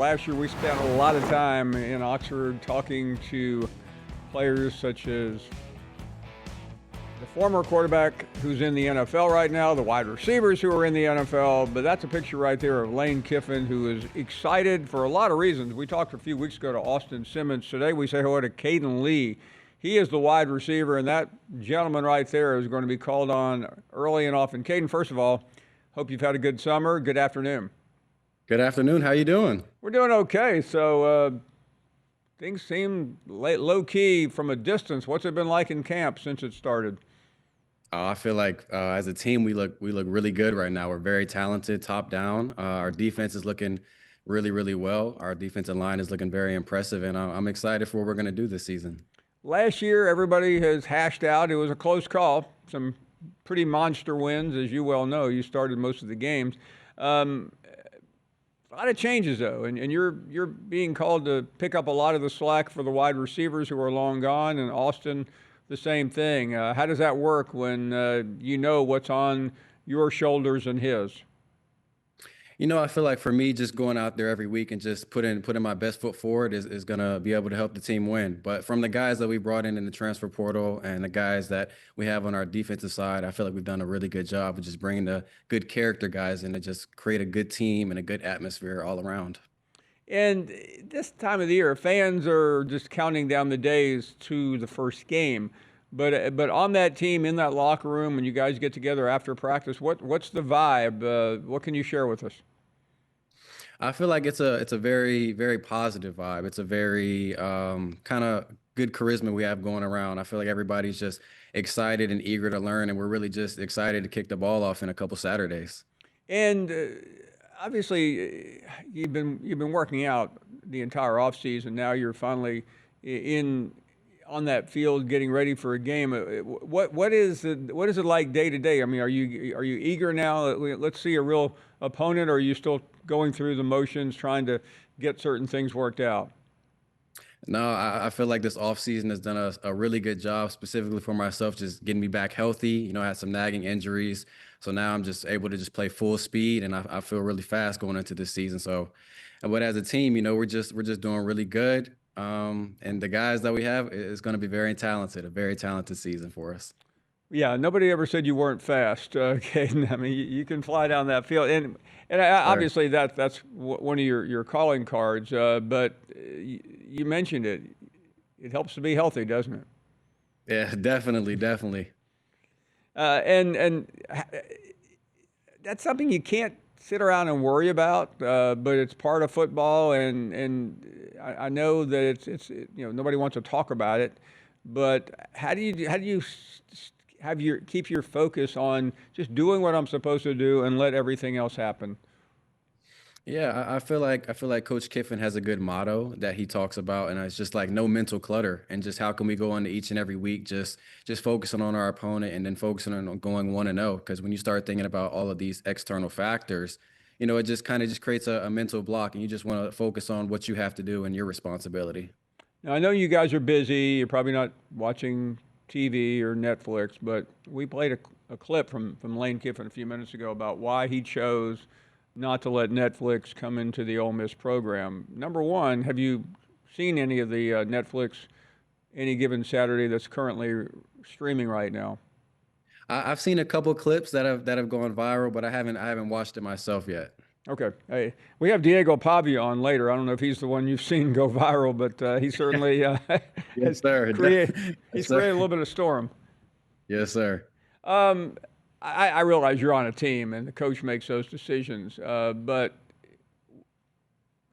Last year we spent a lot of time in Oxford talking to players such as the former quarterback who's in the NFL right now, the wide receivers who are in the NFL, but that's a picture right there of Lane Kiffin, who is excited for a lot of reasons. We talked a few weeks ago to Austin Simmons. Today we say hello to Cayden Lee. He is the wide receiver, and that gentleman right there is going to be called on early and often. Cayden, first of all, hope you've had a good summer. Good afternoon. Good afternoon. How you doing? We're doing okay. So things seem low-key from a distance. What's it been like in camp since it started? I feel like as a team we look really good right now. We're very talented, top down. Our defense is looking really well. Our defensive line is looking very impressive, and I'm excited for what we're going to do this season. Last year, everybody has hashed out. It was a close call. Some pretty monster wins, as you well know. You started most of the games. A lot of changes, though, and you're being called to pick up a lot of the slack for the wide receivers who are long gone, and Austin, the same thing. How does that work when you know what's on your shoulders and his? I feel like for me, just going out there every week and just putting my best foot forward is going to be able to help the team win. But from the guys that we brought in the transfer portal and the guys that we have on our defensive side, I feel like we've done a really good job of just bringing the good character guys in to just create a good team and a good atmosphere all around. And this time of the year, fans are just counting down the days to the first game. But on that team, in that locker room, when you guys get together after practice, what's the vibe? What can you share with us? I feel like it's a very positive vibe. It's a very kind of good charisma we have going around. I feel like everybody's just excited and eager to learn, and we're really just excited to kick the ball off in a couple Saturdays. And obviously, you've been working out the entire offseason. Now you're finally on that field getting ready for a game. What is it like day to day? I mean, are you eager now? Let's see a real opponent, or are you still going through the motions trying to get certain things worked out? No, I feel like this offseason has done a really good job, specifically for myself, just getting me back healthy. I had some nagging injuries, so now I'm just able to just play full speed, and I feel really fast going into this season. So, but as a team, we're just doing really good. And the guys that we have is going to be very talented, a very talented season for us. Yeah, nobody ever said you weren't fast, Cayden. I mean, you can fly down that field, and obviously that's one of your calling cards. But you mentioned it; it helps to be healthy, doesn't it? Yeah, definitely. And that's something you can't sit around and worry about, but it's part of football, and I know that it's nobody wants to talk about it, but how do you keep your focus on just doing what I'm supposed to do and let everything else happen? Yeah, I feel like Coach Kiffin has a good motto that he talks about, and it's just like no mental clutter, and just how can we go into each and every week just focusing on our opponent and then focusing on going 1-0. Because when you start thinking about all of these external factors, it just kind of just creates a mental block, and you just want to focus on what you have to do and your responsibility. Now, I know you guys are busy. You're probably not watching TV or Netflix, but we played a clip from Lane Kiffin a few minutes ago about why he chose not to let Netflix come into the Ole Miss program. Number one, have you seen any of the Netflix Any Given Saturday that's currently streaming right now? I've seen a couple clips that have gone viral, but I haven't watched it myself yet. Okay. Hey, we have Diego Pavia on later. I don't know if he's the one you've seen go viral, but he certainly Yes, sir. he's Yes, sir. created a little bit of storm. Yes, sir. I realize you're on a team and the coach makes those decisions, but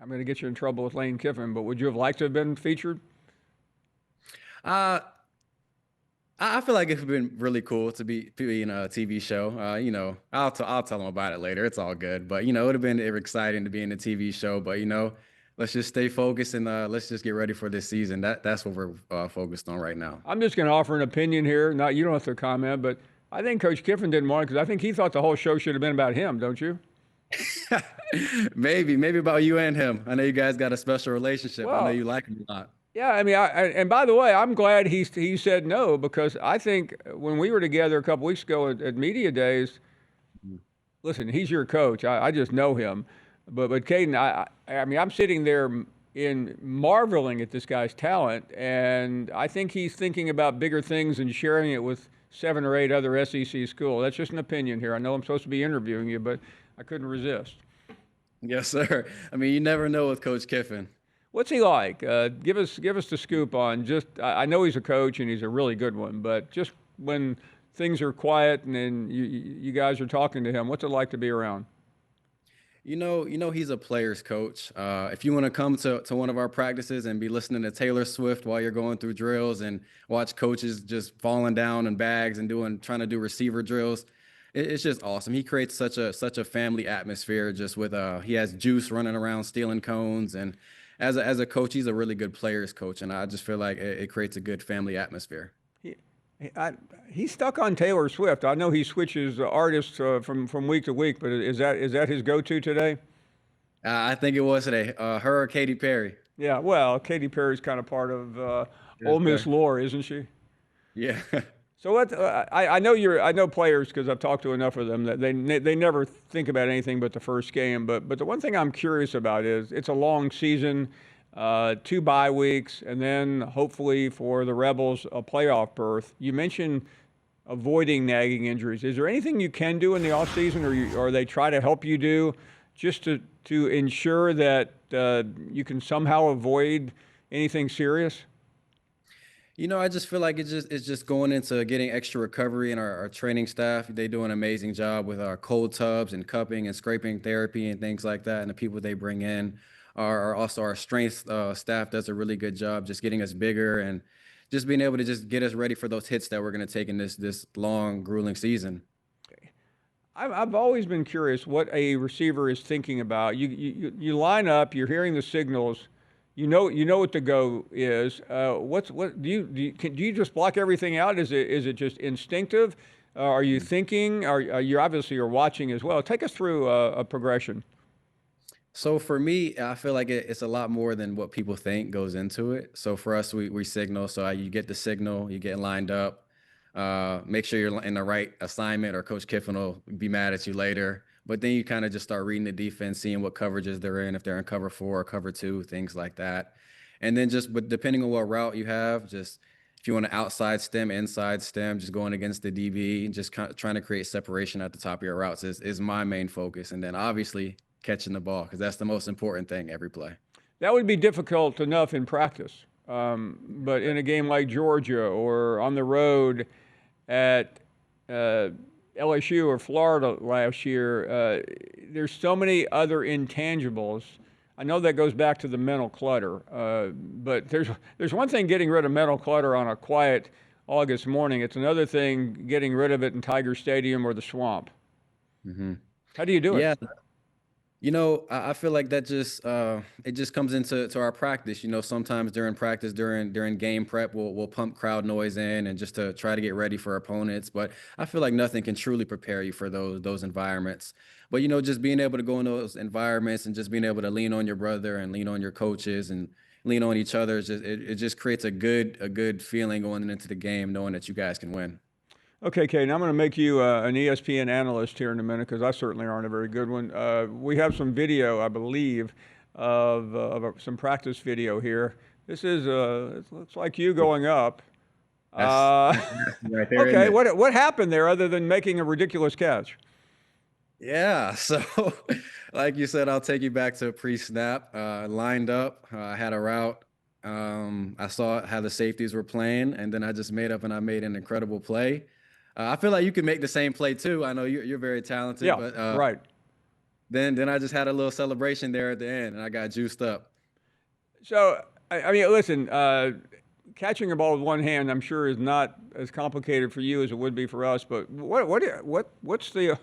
I'm going to get you in trouble with Lane Kiffin, but would you have liked to have been featured? Uh, I feel like it's been really cool to be in a TV show. I'll tell them about it later. It's all good, but it would have been exciting to be in a TV show. But let's just stay focused and let's just get ready for this season. That's what we're focused on right now. I'm just going to offer an opinion here. Not you don't have to comment, but I think Coach Kiffin didn't want it because I think he thought the whole show should have been about him. Don't you? Maybe about you and him. I know you guys got a special relationship. Well, I know you like him a lot. yeah, I mean, and by the way, I'm glad he said no, because I think when we were together a couple weeks ago at Media Days, listen, he's your coach. I just know him. But Cayden, I mean, I'm sitting there in marveling at this guy's talent, and I think he's thinking about bigger things and sharing it with 7 or 8 other SEC schools. That's just an opinion here. I know I'm supposed to be interviewing you, but I couldn't resist. Yes, sir. I mean, you never know with Coach Kiffin. What's he like? Give us the scoop on just. I know he's a coach and he's a really good one, but just when things are quiet and then you guys are talking to him, what's it like to be around? He's a player's coach. If you want to come to one of our practices and be listening to Taylor Swift while you're going through drills and watch coaches just falling down in bags and trying to do receiver drills, it's just awesome. He creates such a family atmosphere. Just with he has juice running around stealing cones, and as a coach, he's a really good player's coach, and I just feel like it creates a good family atmosphere. He, I, he's stuck on Taylor Swift. I know he switches artists from week to week, but is that his go-to today? I think it was today. Her or Katy Perry. Yeah. Well, Katy Perry's kind of part of Yes, Ole Miss sir. lore, isn't she? Yeah. So what? I know players because I've talked to enough of them that they never think about anything but the first game. But the one thing I'm curious about is it's a long season, 2 bye weeks, and then hopefully for the Rebels a playoff berth. You mentioned avoiding nagging injuries. Is there anything you can do in the off season, or they try to help you do, just to ensure that you can somehow avoid anything serious? I just feel like it's just going into getting extra recovery, and our training staff, they do an amazing job with our cold tubs and cupping and scraping therapy and things like that. And the people they bring in are also our strength staff does a really good job just getting us bigger and just being able to just get us ready for those hits that we're going to take in this long, grueling season. I've always been curious what a receiver is thinking about. You line up, you're hearing the signals, you know what the go is. What do you just block everything out? Is it just instinctive? Are you thinking? Are you obviously are watching as well? Take us through a progression. So for me, I feel like it's a lot more than what people think goes into it. So for us, we signal. So you get the signal, you get lined up, make sure you're in the right assignment, or Coach Kiffin will be mad at you later. But then you kind of just start reading the defense, seeing what coverages they're in, if they're in cover 4 or cover 2, things like that. And then but depending on what route you have, just if you want to outside stem, inside stem, just going against the DB, just kind of trying to create separation at the top of your routes is my main focus. And then obviously catching the ball, because that's the most important thing every play. That would be difficult enough in practice, but in a game like Georgia or on the road at LSU or Florida last year, there's so many other intangibles. I know that goes back to the mental clutter, but there's one thing getting rid of mental clutter on a quiet August morning. It's another thing getting rid of it in Tiger Stadium or the Swamp. Hmm. How do you do it? Yeah, I feel like that just it just comes into our practice. Sometimes during practice, during game prep, we'll pump crowd noise in and just to try to get ready for opponents. But I feel like nothing can truly prepare you for those environments. But just being able to go in those environments and just being able to lean on your brother and lean on your coaches and lean on each other, it just creates a good feeling going into the game, knowing that you guys can win. Okay, Kate, now I'm going to make you an ESPN analyst here in a minute because I certainly aren't a very good one. We have some video, I believe, of some practice video here. This is, it looks like you going up. That's Uh, right there, isn't okay, it? what happened there other than making a ridiculous catch? Yeah. So, like you said, I'll take you back to pre-snap. Lined up, I had a route. I saw how the safeties were playing, and then I just made up and I made an incredible play. I feel like you can make the same play too. I know you're very talented, Yeah, but right. then I just had a little celebration there at the end, and I got juiced up. So, I mean, listen, catching a ball with one hand, I'm sure, is not as complicated for you as it would be for us. But what's the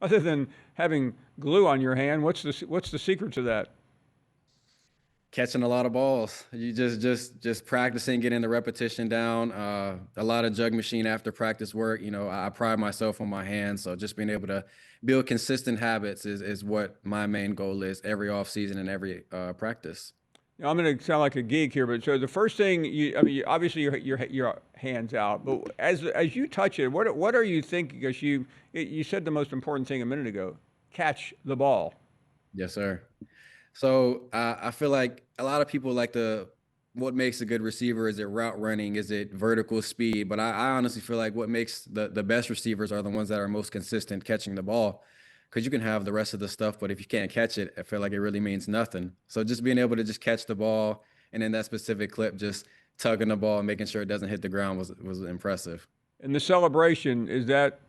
other than having glue on your hand? What's the secret to that? Catching a lot of balls. You just practicing, getting the repetition down. A lot of jug machine after practice work. I pride myself on my hands, so just being able to build consistent habits is what my main goal is every off season and every practice. Now, I'm going to sound like a geek here, but so the first thing I mean, obviously your hands out, but as you touch it, what are you thinking? Because you said the most important thing a minute ago: catch the ball. Yes, sir. So I feel like a lot of people what makes a good receiver? Is it route running? Is it vertical speed? But I honestly feel like what makes the best receivers are the ones that are most consistent catching the ball. Because you can have the rest of the stuff, but if you can't catch it, I feel like it really means nothing. So just being able to just catch the ball and in that specific clip, just tugging the ball and making sure it doesn't hit the ground was impressive. And the celebration, is that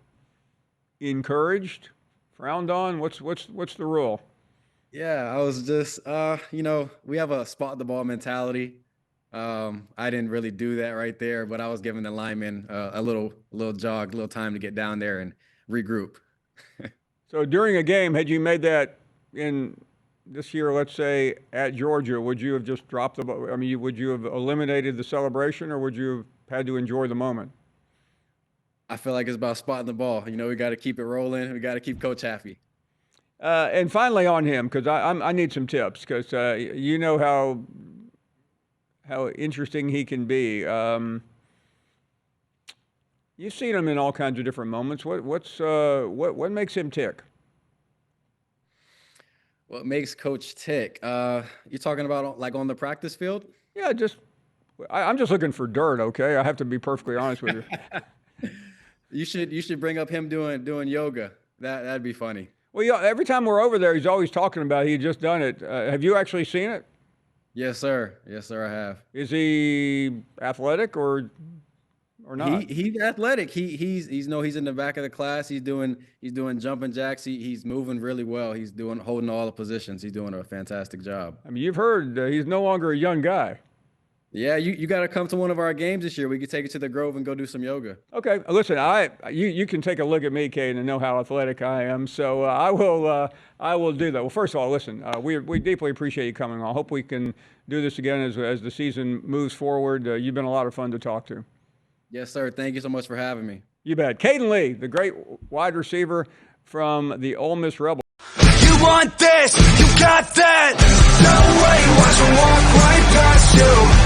encouraged, frowned on? What's the rule? Yeah, I was just, we have a spot the ball mentality. I didn't really do that right there, but I was giving the lineman a little jog, a little time to get down there and regroup. So during a game, had you made that in this year, let's say at Georgia, would you have just dropped the ball? I mean, would you have eliminated the celebration, or would you have had to enjoy the moment? I feel like it's about spotting the ball. We got to keep it rolling. We got to keep coach happy. And finally on him, because I need some tips, because you know how interesting he can be. You've seen him in all kinds of different moments. What makes him tick? What makes Coach tick? You're talking about like on the practice field? Yeah, I'm just looking for dirt. Okay, I have to be perfectly honest with you. You should bring up him doing yoga. That'd be funny. Well, yeah, every time we're over there, he's always talking about he had just done it. Have you actually seen it? Yes, sir. Yes, sir, I have. Is he athletic or not? He's athletic. He's in the back of the class. He's doing jumping jacks. He's moving really well. He's holding all the positions. He's doing a fantastic job. I mean, you've heard he's no longer a young guy. Yeah, you got to come to one of our games this year. We could take you to the Grove and go do some yoga. Okay, listen, you can take a look at me, Cayden, and know how athletic I am. So I will do that. Well, first of all, listen, we deeply appreciate you coming on. I hope we can do this again as the season moves forward. You've been a lot of fun to talk to. Yes, sir. Thank you so much for having me. You bet. Cayden Lee, the great wide receiver from the Ole Miss Rebels. You want this, you got that. No way, watch them walk right past you.